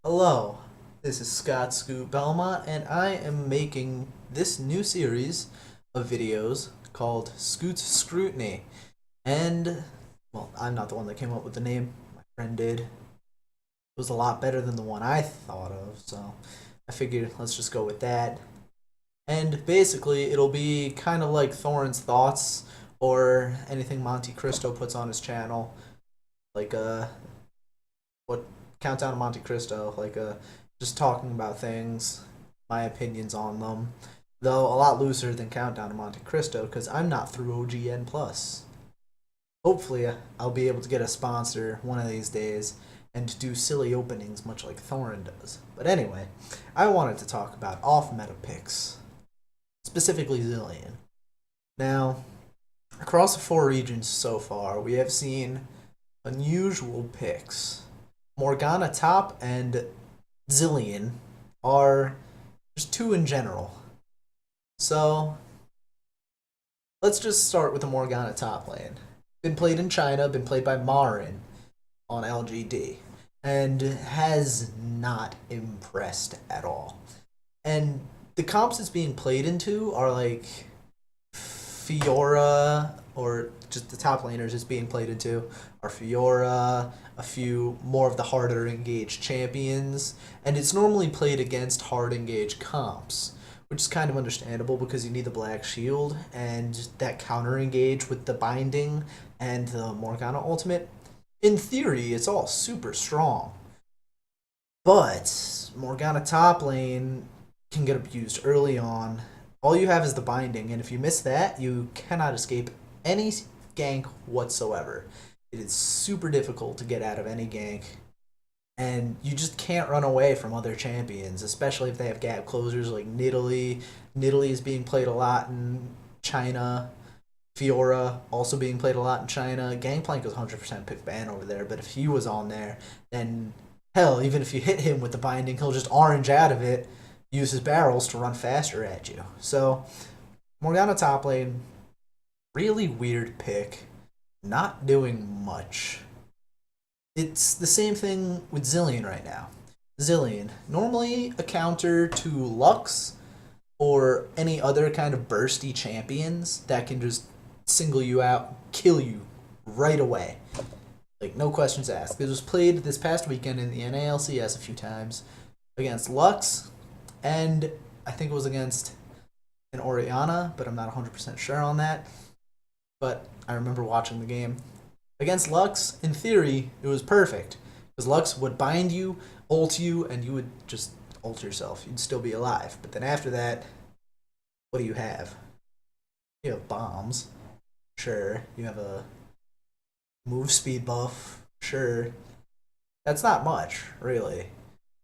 Hello, this is Scoot Belmont, and I am making this new series of videos called Scoot's Scrutiny. And, well, I'm not the one that came up with the name, my friend did. It was a lot better than the one I thought of, so I figured let's just go with that. And basically, it'll be kind of like Thorin's Thoughts or anything Monte Cristo puts on his channel, like what Countdown to Monte Cristo, just talking about things, my opinions on them. Though a lot looser than Countdown to Monte Cristo because I'm not through OGN Plus. Hopefully, I'll be able to get a sponsor one of these days and do silly openings much like Thorin does. But anyway, I wanted to talk about off-meta picks, specifically Zilean. Now, across the four regions so far, we have seen unusual picks. Morgana top and Zilean are just two in general. So let's just start with the Morgana top lane. Been played in China, been played by Marin on LGD, and has not impressed at all. And the comps it's being played into are like Fiora, or just the top laners it's being played into are Fiora, a few more of the harder engaged champions, and it's normally played against hard engaged comps, which is kind of understandable because you need the Black Shield and that counter engage with the binding and the Morgana ultimate. In theory, it's all super strong. But Morgana top lane can get abused early on. All you have is the binding, and if you miss that, you cannot escape any gank whatsoever. It is super difficult to get out of any gank, and you just can't run away from other champions, especially if they have gap closers like Nidalee. Nidalee is being played a lot in China. Fiora also being played a lot in China. Gangplank is 100% pick ban over there, but if he was on there, then hell, even if you hit him with the binding, he'll just orange out of it, use his barrels to run faster at you. So, Morgana top lane, really weird pick, not doing much. It's the same thing with Zilean right now. Zilean, normally a counter to Lux or any other kind of bursty champions that can just single you out, kill you right away. Like, no questions asked. It was played this past weekend in the NALCS a few times against Lux, and I think it was against an Orianna, but I'm not 100% sure on that. But I remember watching the game. Against Lux, in theory, it was perfect. Because Lux would bind you, ult you, and you would just ult yourself. You'd still be alive. But then after that, what do you have? You have bombs. Sure. You have a move speed buff. Sure. That's not much, really.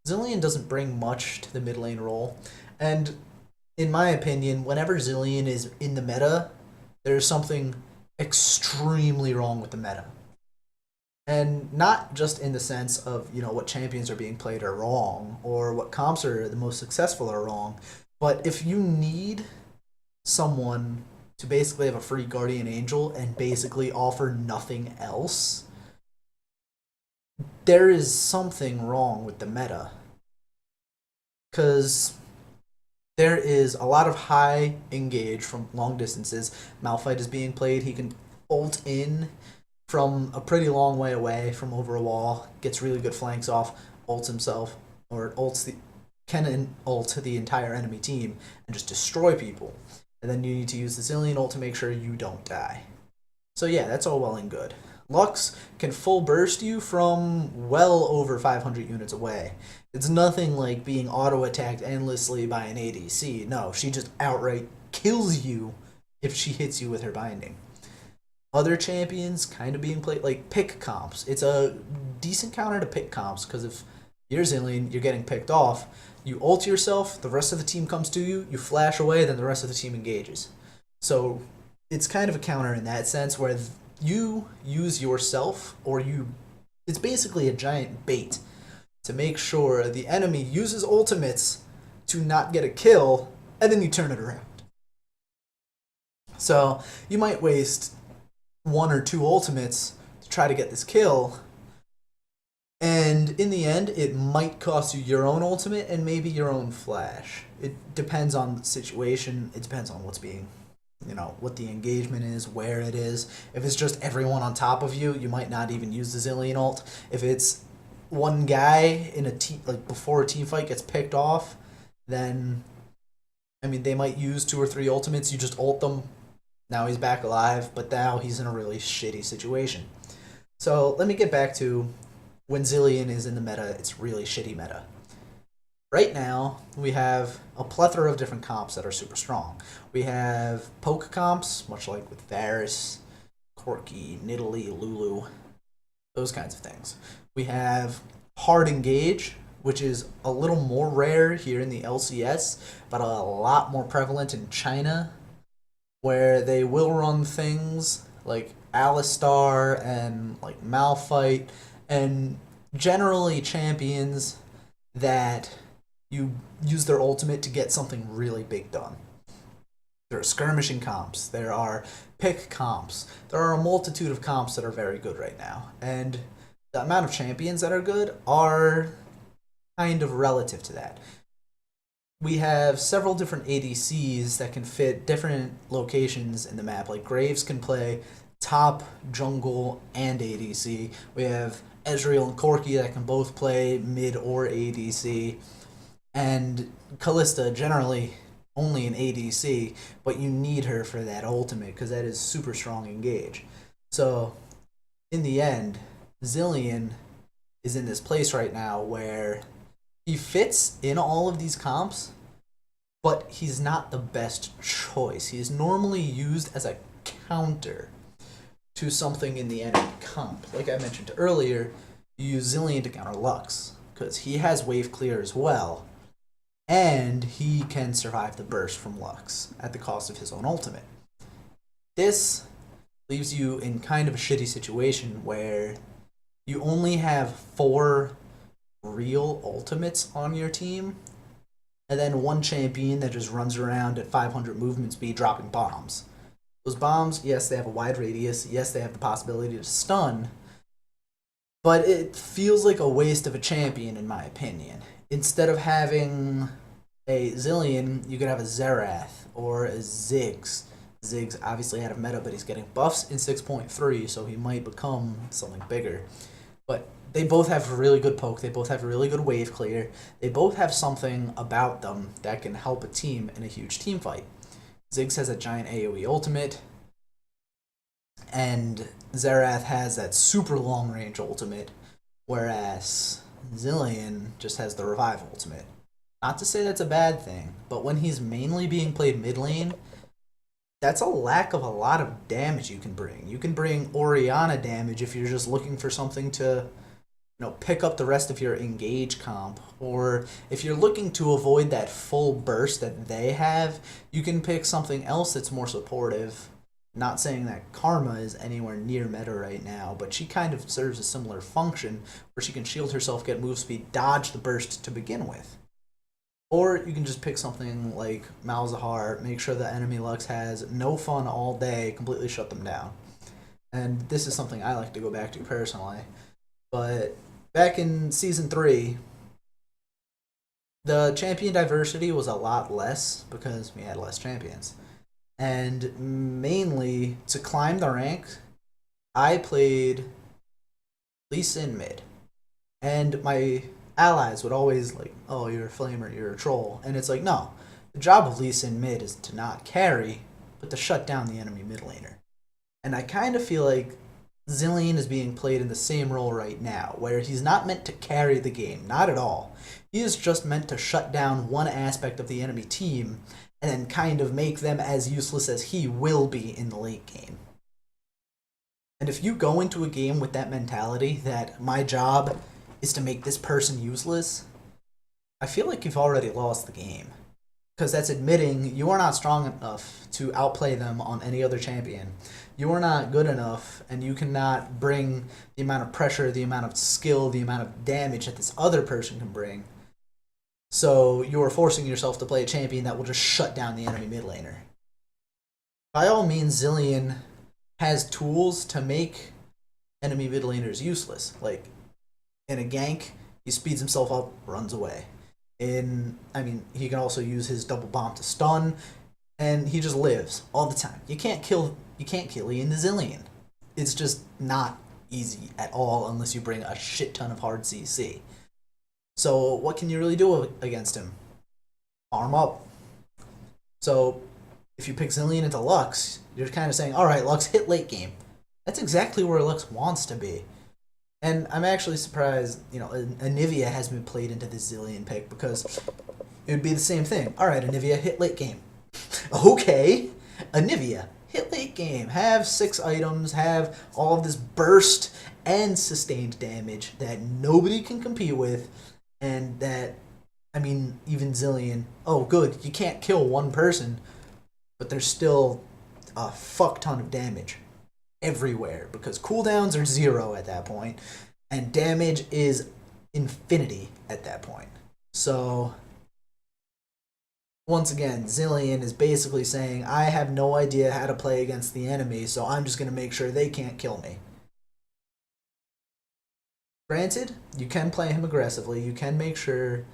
Zilean doesn't bring much to the mid lane role. And in my opinion, whenever Zilean is in the meta, there's something extremely wrong with the meta. And not just in the sense of, what champions are being played are wrong, or what comps are the most successful are wrong, but if you need someone to basically have a free Guardian Angel and basically offer nothing else, there is something wrong with the meta. Because there is a lot of high engage from long distances. Malphite is being played. He can ult in from a pretty long way away from over a wall, gets really good flanks off, ults himself, or can ult the entire enemy team and just destroy people. And then you need to use the Zilean ult to make sure you don't die. So yeah, that's all well and good. Lux can full burst you from well over 500 units away. It's nothing like being auto-attacked endlessly by an ADC. No, she just outright kills you if she hits you with her binding. Other champions kind of being played like pick comps. It's a decent counter to pick comps because if you're Zilean, you're getting picked off, you ult yourself, the rest of the team comes to you, you flash away, then the rest of the team engages. So it's kind of a counter in that sense where you use yourself, or it's basically a giant bait to make sure the enemy uses ultimates to not get a kill, and then you turn it around. So you might waste one or two ultimates to try to get this kill, And in the end, it might cost you your own ultimate and maybe your own flash. It depends on the situation. It depends on what's being, what the engagement is, where it is. If it's just everyone on top of you, you might not even use the Zilean ult. If it's one guy in a team, like before a team fight gets picked off, then I mean they might use two or three ultimates. You just ult them. Now he's back alive, but now he's in a really shitty situation. So let me get back to when Zilean is in the meta, it's really shitty meta. Right now, we have a plethora of different comps that are super strong. We have poke comps, much like with Varus, Corki, Nidalee, Lulu, those kinds of things. We have hard engage, which is a little more rare here in the LCS, but a lot more prevalent in China, where they will run things like Alistar and like Malphite, and generally champions that you use their ultimate to get something really big done. There are skirmishing comps, there are pick comps, there are a multitude of comps that are very good right now. And the amount of champions that are good are kind of relative to that. We have several different ADCs that can fit different locations in the map. Like Graves can play top, jungle, and ADC. We have Ezreal and Corki that can both play mid or ADC. And Kalista generally only an ADC, but you need her for that ultimate because that is super strong engage. So in the end, Zilean is in this place right now where he fits in all of these comps, but he's not the best choice. He is normally used as a counter to something in the enemy comp. Like I mentioned earlier, you use Zilean to counter Lux, because he has wave clear as well, and he can survive the burst from Lux at the cost of his own ultimate. This leaves you in kind of a shitty situation where you only have 4 real ultimates on your team, and then one champion that just runs around at 500 movement speed dropping bombs. Those bombs, yes, they have a wide radius, yes, they have the possibility to stun, but it feels like a waste of a champion in my opinion. Instead of having a Zilean, you could have a Xerath or a Ziggs. Ziggs obviously out of meta, but he's getting buffs in 6.3, so he might become something bigger. But they both have really good poke, they both have really good wave clear, they both have something about them that can help a team in a huge team fight. Ziggs has a giant AoE ultimate, and Xerath has that super long range ultimate, whereas Zilean just has the revive ultimate. Not to say that's a bad thing, but when he's mainly being played mid lane, that's a lack of a lot of damage you can bring. You can bring Orianna damage if you're just looking for something to, pick up the rest of your engage comp, or if you're looking to avoid that full burst that they have, you can pick something else that's more supportive. Not saying that Karma is anywhere near meta right now, but she kind of serves a similar function where she can shield herself, get move speed, dodge the burst to begin with. Or you can just pick something like Malzahar, make sure the enemy Lux has no fun all day, completely shut them down. And this is something I like to go back to personally. But back in Season 3, the champion diversity was a lot less because we had less champions. And mainly, to climb the rank, I played Lee Sin mid. And my allies would always oh, you're a flamer, you're a troll. And it's like, no. The job of Lee Sin mid is to not carry, but to shut down the enemy mid laner. And I kind of feel like Zilean is being played in the same role right now, where he's not meant to carry the game, not at all. He is just meant to shut down one aspect of the enemy team, and then kind of make them as useless as he will be in the late game. And if you go into a game with that mentality that my job is to make this person useless, I feel like you've already lost the game. Because that's admitting you are not strong enough to outplay them on any other champion. You are not good enough, and you cannot bring the amount of pressure, the amount of skill, the amount of damage that this other person can bring. So you are forcing yourself to play a champion that will just shut down the enemy mid laner. By all means, Zilean has tools to make enemy mid laners useless. Like, In a gank, he speeds himself up, runs away. He can also use his double bomb to stun, and he just lives all the time. You can't kill Ian the Zilean. It's just not easy at all unless you bring a shit ton of hard CC. So what can you really do against him? Arm up. So if you pick Zilean into Lux, you're kind of saying, all right, Lux, hit late game. That's exactly where Lux wants to be. And I'm actually surprised, Anivia has been played into this Zilean pick, because it would be the same thing. All right, Anivia, hit late game. Okay, Anivia, hit late game. Have 6 items, have all of this burst and sustained damage that nobody can compete with, and that, even Zilean, oh good, you can't kill one person, but there's still a fuck ton of damage everywhere, because cooldowns are 0 at that point, and damage is infinity at that point. So, once again, Zilean is basically saying, I have no idea how to play against the enemy, so I'm just going to make sure they can't kill me. Granted, you can play him aggressively, you can make sure,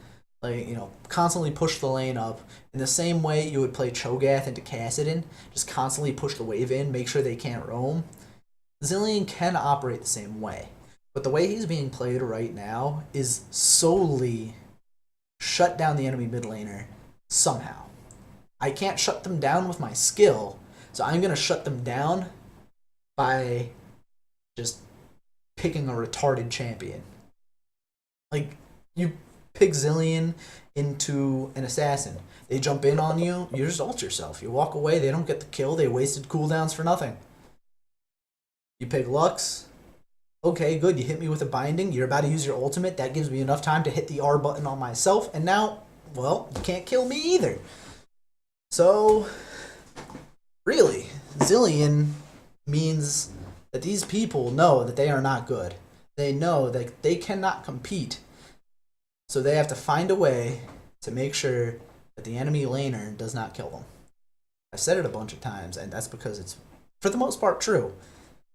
constantly push the lane up. In the same way you would play Cho'Gath into Kassadin, just constantly push the wave in, make sure they can't roam. Zilean can operate the same way, but the way he's being played right now is solely shut down the enemy mid laner somehow. I can't shut them down with my skill, so I'm going to shut them down by just picking a retarded champion. You pick Zilean into an assassin. They jump in on you, you just ult yourself. You walk away, they don't get the kill, they wasted cooldowns for nothing. You pick Lux. Okay, good, you hit me with a binding, you're about to use your ultimate, that gives me enough time to hit the R button on myself, and now, well, you can't kill me either. So, really, Zilean means that these people know that they are not good. They know that they cannot compete. So they have to find a way to make sure that the enemy laner does not kill them. I've said it a bunch of times, and that's because it's, for the most part, true.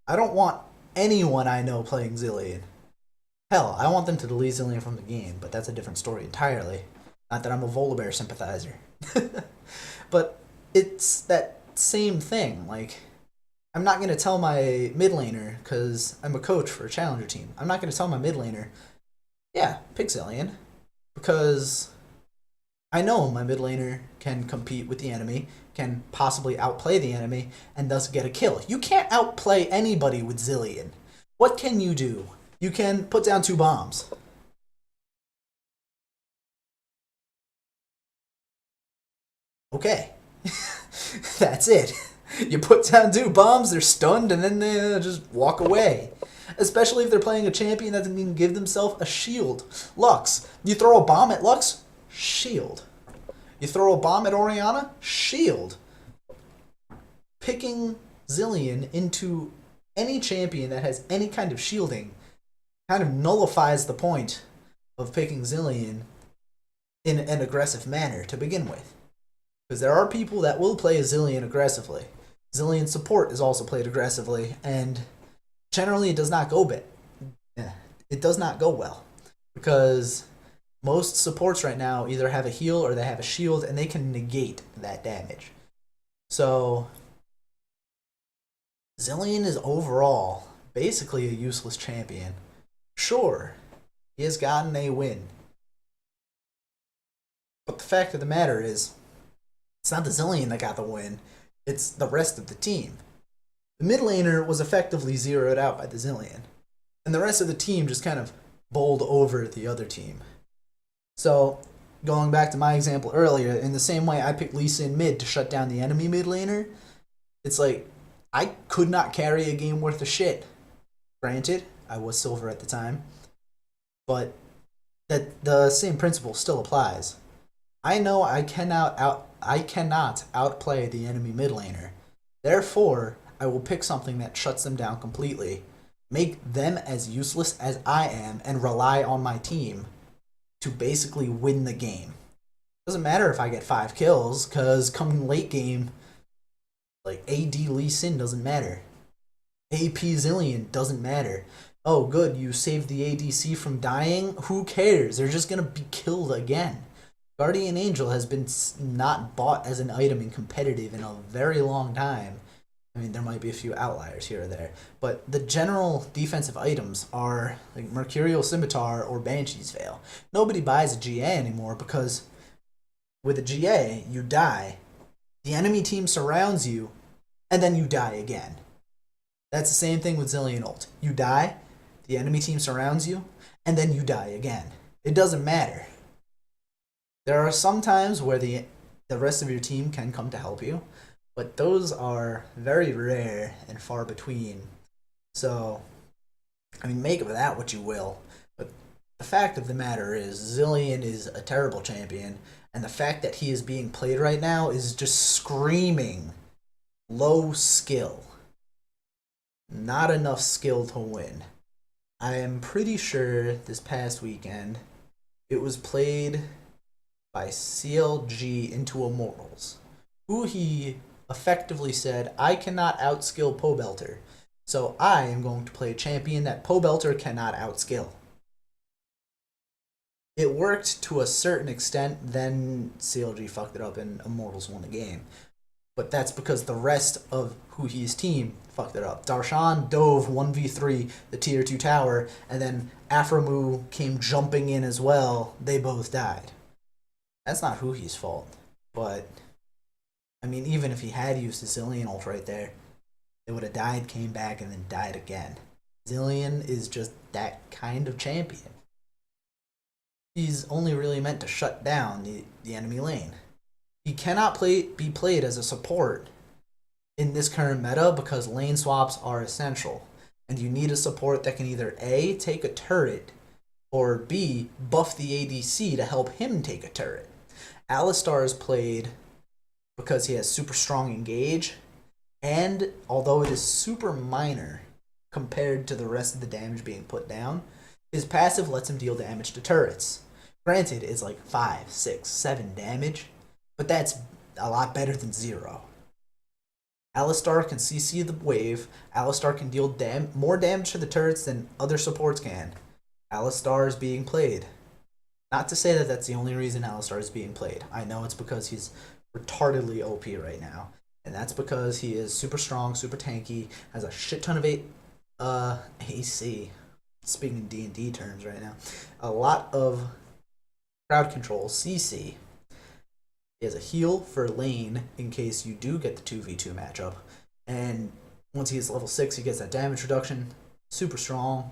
I don't want anyone I know playing Zilean. Hell, I want them to delete Zilean from the game, but that's a different story entirely. Not that I'm a Volibear sympathizer. But it's that same thing. I'm not going to tell my mid laner, because I'm a coach for a challenger team. I'm not going to tell my mid laner, yeah, pick Zilean, because I know my mid laner can compete with the enemy, can possibly outplay the enemy, and thus get a kill. You can't outplay anybody with Zilean. What can you do? You can put down 2 bombs. Okay. That's it. You put down 2 bombs, they're stunned, and then they just walk away. Especially if they're playing a champion that doesn't even give themselves a shield. Lux. You throw a bomb at Lux, shield. You throw a bomb at Orianna, shield. Picking Zilean into any champion that has any kind of shielding kind of nullifies the point of picking Zilean in an aggressive manner to begin with. Because there are people that will play a Zilean aggressively. Zilean support is also played aggressively, and generally it does not go it does not go well. Because most supports right now either have a heal or they have a shield, and they can negate that damage. So Zilean is overall basically a useless champion. Sure, he has gotten a win. But the fact of the matter is, it's not the Zilean that got the win, it's the rest of the team. The mid laner was effectively zeroed out by the Zilean, and the rest of the team just kind of bowled over the other team. So, going back to my example earlier, in the same way I picked Lee Sin mid to shut down the enemy mid laner, it's like, I could not carry a game worth of shit. Granted, I was silver at the time, but that the same principle still applies. I know I cannot outplay the enemy mid laner. Therefore, I will pick something that shuts them down completely, make them as useless as I am, and rely on my team to basically win the game. Doesn't matter if I get 5 kills, because coming late game, AD Lee Sin doesn't matter. AP Zilean doesn't matter. Oh, good, you saved the ADC from dying. Who cares? They're just gonna be killed again. Guardian Angel has been not bought as an item in competitive in a very long time. I mean, there might be a few outliers here or there, but the general defensive items are like Mercurial Scimitar or Banshee's Veil. Nobody buys a GA anymore because with a GA, you die, the enemy team surrounds you, and then you die again. That's the same thing with Zilean ult. You die, the enemy team surrounds you, and then you die again. It doesn't matter. There are some times where the rest of your team can come to help you, but those are very rare and far between. So, I mean, make of that what you will. But the fact of the matter is, Zilean is a terrible champion, and the fact that he is being played right now is just screaming low skill. Not enough skill to win. I am pretty sure this past weekend it was played by CLG into Immortals, who he effectively said, I cannot outskill Pobelter, so I am going to play a champion that Pobelter cannot outskill. It worked to a certain extent, then CLG fucked it up and Immortals won the game. But that's because the rest of Huhi's team fucked it up. Darshan dove 1v3 the tier 2 tower, and then Aframu came jumping in as well. They both died. That's not Huhi's fault. But, I mean, even if he had used the Zilean ult right there, they would have died, came back, and then died again. Zilean is just that kind of champion. He's only really meant to shut down the enemy lane. He cannot be played as a support in this current meta because lane swaps are essential. And you need a support that can either A, take a turret, or B, buff the ADC to help him take a turret. Alistar is played because he has super strong engage, and although it is super minor compared to the rest of the damage being put down, his passive lets him deal damage to turrets. Granted, it's like 5, 6, 7 damage, but that's a lot better than 0. Alistar can CC the wave. Alistar can deal more damage to the turrets than other supports can. Alistar is being played. Not to say that that's the only reason Alistar is being played. I know it's because he's retardedly OP right now. And that's because he is super strong, super tanky, has a shit ton of AC. Speaking in D&D terms right now. A lot of crowd control, CC. He has a heal for lane in case you do get the 2v2 matchup. And once he gets level 6, he gets that damage reduction. Super strong.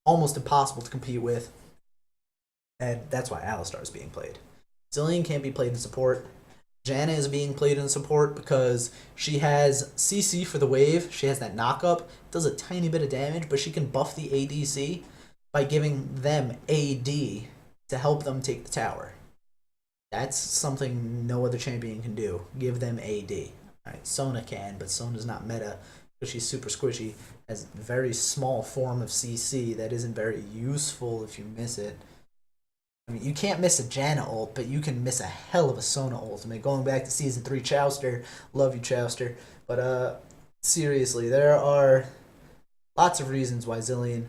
Almost impossible to compete with. And that's why Alistar is being played. Zilean can't be played in support. Janna is being played in support because she has CC for the wave. She has that knock-up. Does a tiny bit of damage, but she can buff the ADC by giving them AD to help them take the tower. That's something no other champion can do. Give them AD. Alright, Sona can, but Sona's not meta because she's super squishy. Has a very small form of CC that isn't very useful if you miss it. I mean, you can't miss a Janna ult, but you can miss a hell of a Sona ult. I mean, going back to Season 3 Chowster, love you, Chowster. But, seriously, there are lots of reasons why Zilean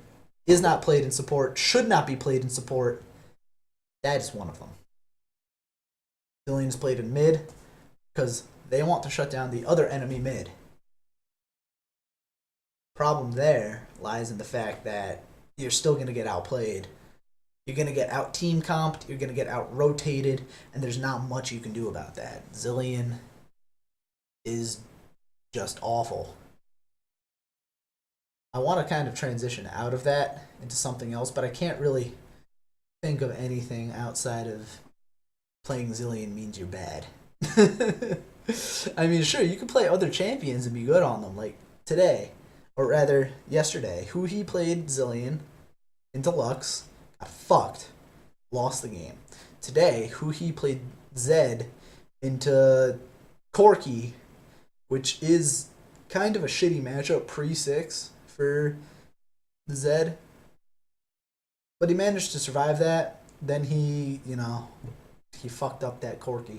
is not played in support, should not be played in support. That is one of them. Zilean is played in mid because they want to shut down the other enemy mid. Problem there lies in the fact that you're still going to get outplayed. You're going to get out-team comped, you're going to get out-rotated, and there's not much you can do about that. Zilean is just awful. I want to kind of transition out of that into something else, but I can't really think of anything outside of playing Zilean means you're bad. I mean, sure, you can play other champions and be good on them, like today, or rather, yesterday. He played Zilean in Deluxe, got fucked, lost the game. Today, he played Zed into Corki, which is kind of a shitty matchup pre-6 for the Zed. But he managed to survive that. Then he fucked up that Corki.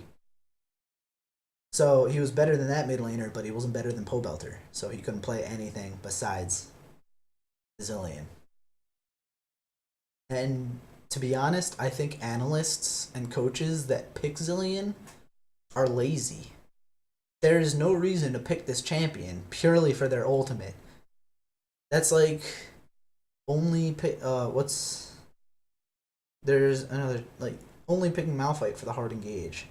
So he was better than that mid laner, but he wasn't better than Pobelter. So he couldn't play anything besides Zilean. And to be honest, I think analysts and coaches that pick Zilean are lazy. There is no reason to pick this champion purely for their ultimate. That's like only pick. What's there's another like only picking Malphite for the hard engage.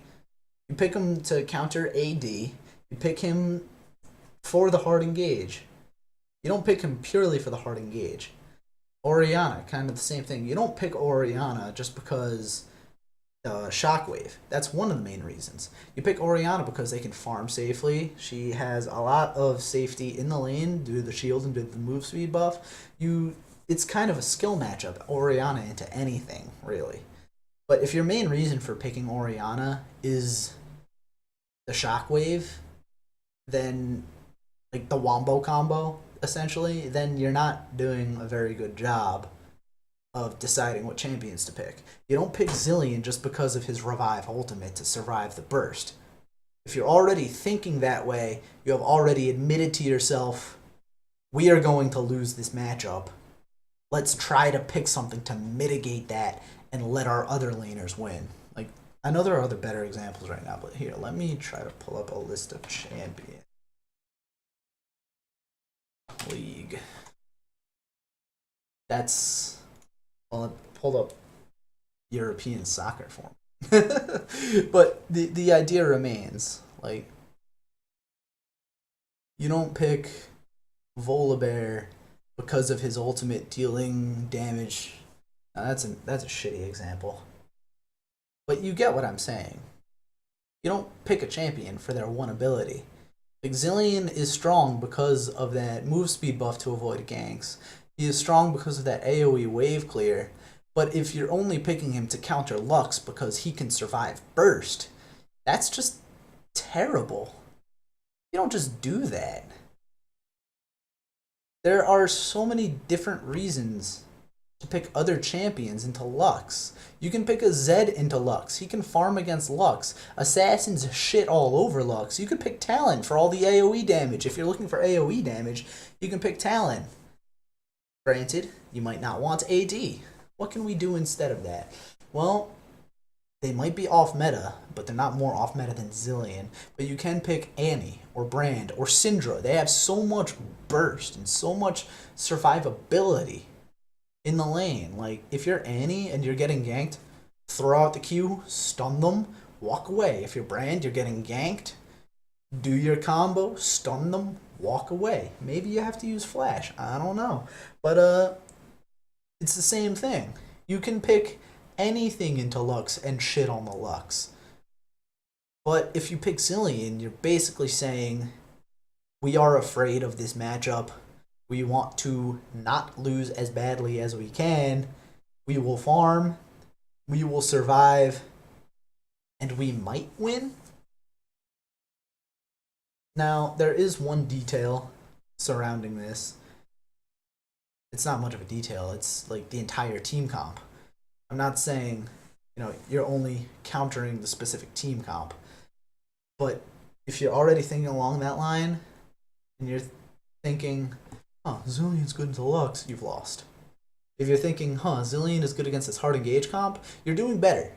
You pick him to counter AD. You pick him for the hard engage. You don't pick him purely for the hard engage. Orianna, kind of the same thing. You don't pick Orianna just because Shockwave. That's one of the main reasons. You pick Orianna because they can farm safely. She has a lot of safety in the lane due to the shield and due to the move speed buff. It's kind of a skill matchup, Orianna into anything, really. But if your main reason for picking Orianna is the Shockwave, then like the Wombo combo, essentially, then you're not doing a very good job of deciding what champions to pick. You don't pick Zilean just because of his Revive ultimate to survive the burst. If you're already thinking that way, you have already admitted to yourself, we are going to lose this matchup. Let's try to pick something to mitigate that and let our other laners win. Like, I know there are other better examples right now, but here, let me try to pull up a list of champions. League. That's, well, I pulled up European soccer form. But the idea remains, like, you don't pick Volibear because of his ultimate dealing damage. Now, that's a shitty example. But you get what I'm saying. You don't pick a champion for their one ability. Like, Zilean is strong because of that move speed buff to avoid ganks. He is strong because of that AoE wave clear. But if you're only picking him to counter Lux because he can survive burst, that's just terrible. You don't just do that. There are so many different reasons to pick other champions into Lux. You can pick a Zed into Lux. He can farm against Lux. Assassin's shit all over Lux. You could pick Talon for all the AoE damage. If you're looking for AoE damage, you can pick Talon. Granted, you might not want AD. What can we do instead of that? Well, they might be off meta, but they're not more off meta than Zilean. But you can pick Annie or Brand or Syndra. They have so much burst and so much survivability in the lane. Like, if you're Annie and you're getting ganked, throw out the Q, stun them, walk away. If you're Brand, you're getting ganked, do your combo, stun them, walk away. Maybe you have to use Flash. I don't know. But, it's the same thing. You can pick anything into Lux and shit on the Lux. But if you pick Zilean, you're basically saying, we are afraid of this matchup. We want to not lose as badly as we can. We will farm. We will survive. And we might win. Now, there is one detail surrounding this. It's not much of a detail. It's like the entire team comp. I'm not saying, you're only countering the specific team comp. But if you're already thinking along that line, and you're thinking, Zilean's good into Lux, you've lost. If you're thinking, Zilean is good against this hard engage comp, you're doing better.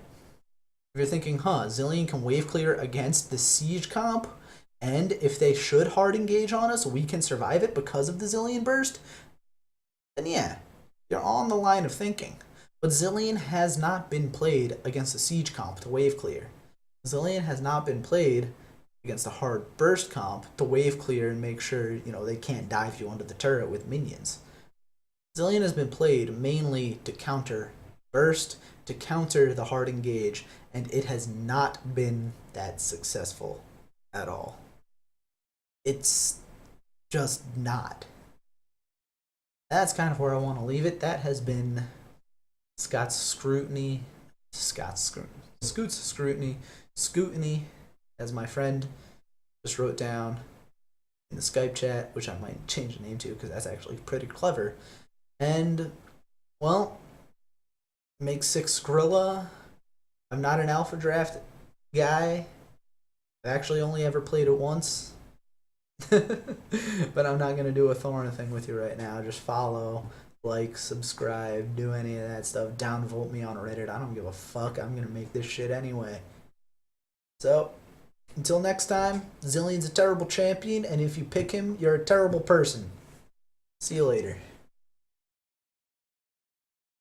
If you're thinking, Zilean can wave clear against the siege comp, and if they should hard engage on us, we can survive it because of the Zilean burst, then yeah, you're on the line of thinking. But Zilean has not been played against a siege comp to wave clear. Zilean has not been played against a hard burst comp to wave clear and make sure, they can't dive you under the turret with minions. Zilean has been played mainly to counter burst, to counter the hard engage, and it has not been that successful at all. It's just not. That's kind of where I want to leave it. That has been Scoot's Scrutiny, Scootiny, as my friend just wrote down in the Skype chat, which I might change the name to because that's actually pretty clever. And, well, make 6 Skrilla. I'm not an alpha draft guy. I've actually only ever played it once. But I'm not going to do a Thorn thing with you right now. Just follow Like, subscribe, do any of that stuff. Downvote me on Reddit. I don't give a fuck. I'm gonna make this shit anyway. So, until next time, Zilean's a terrible champion, and if you pick him, you're a terrible person. See you later.